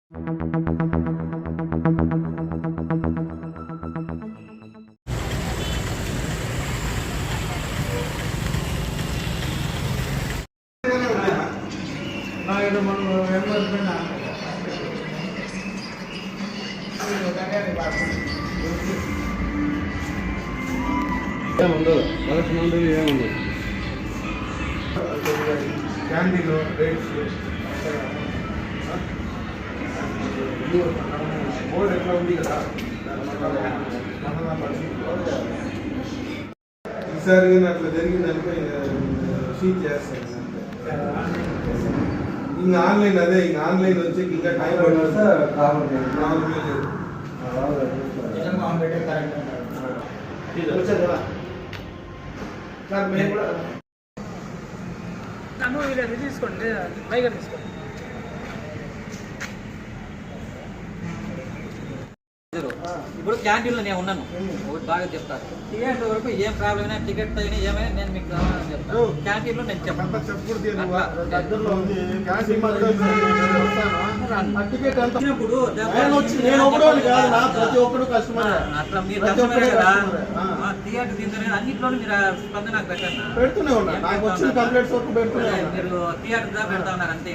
ఏముండదు కలెక్షన్ ఉండదు, ఏముండదు. క్యాంటీన్ రేట్స్ బోర్డు ఎట్లా ఉంది కదా, ఈసారి అట్లా జరిగింది అనుకో షీట్ చేస్తాను. ఇంకా ఆన్లైన్ అదే, ఇంకా ఆన్లైన్ వచ్చి ఇంకా టైం పడుతుంది. తీసుకోండి, పైగా తీసుకోండి. ఇప్పుడు క్యాంటీన్లో నేను ఉన్నాను, ఒకటి బాగా చెప్తాను. టికెట్ వరకు ఏం ప్రాబ్లం అయినా, టికెట్ అయినా ఏమైనా నేను మీకు కావాలని చెప్తాను. క్యాంటీన్లో నేను చెప్పాను. అట్లా మీరు కస్టమర్ కదా, థియేటర్ తీసుకుని అన్నింటిలోనూ మీరు స్పందన నాకు పెట్టండి. మీరు థియేటర్ దా పెడతా ఉన్నారు అంతే.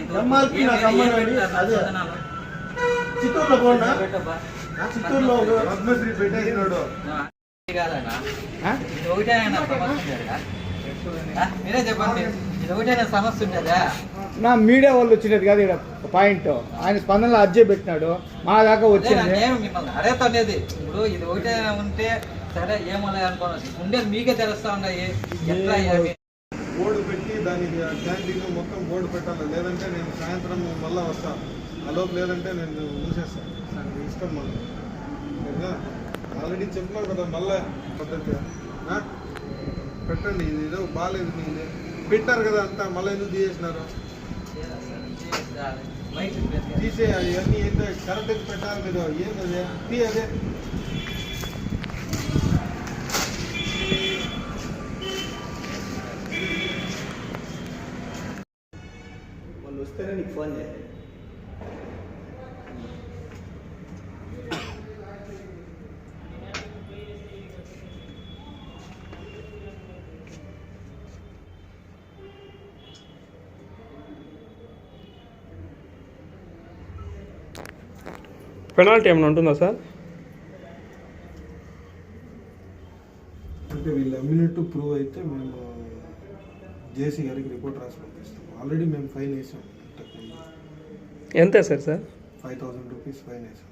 చిత్తూరులో పద్మశ్రీ పెట్టేసినాడు మీరే చెప్పండి, ఇది ఒకటైనా సమస్య ఉండేదా? నా మీడియా వాళ్ళు వచ్చినది కాదు ఇక్కడ పాయింట్. ఆయన స్పందనలో అర్జీ పెట్టినాడు, మా దాకా వచ్చింది. నేను మిమ్మల్ని అడుగుతానేది, ఇప్పుడు ఇది ఒకటే ఉంటే సరే ఏమో అనుకోండి, ఉండేది మీకే తెలుస్తా ఉన్నాయి. ఎట్లా బోర్డు పెట్టి దానికి క్యాంటీన్ మొత్తం బోర్డు పెట్టాలి, లేదంటే నేను సాయంత్రం మళ్ళీ వస్తాను. అలోపు లేదంటే నేను మూసేస్తాను. ఇష్టం మళ్ళీ ఆల్రెడీ చెప్పినావు కదా, మళ్ళీ పద్ధతి పెట్టండి. ఇది ఏదో బాగాలేదు, ఇది పెట్టారు కదా అంతా, మళ్ళీ ఎందుకు తీసేసినారు? తీసేయాలి ఇవన్నీ. ఏంటో కరెక్ట్ పెట్టాలి మీరు. ఏంటదే తీయదే. వాళ్ళు వస్తేనే నీకు ఫోన్ చేయాలి. పెనాల్టీ ఏమైనా ఉంటుందా సార్? అంటే వీళ్ళు అమ్మినట్టు ప్రూవ్ అయితే మేము జేసీ గారికి రిపోర్ట్ రాసి పంపిస్తాం. ఆల్రెడీ మేము ఫైన్ వేసాం. ఎంత సార్? 5,000 రూపీస్ ఫైన్ వేసాం.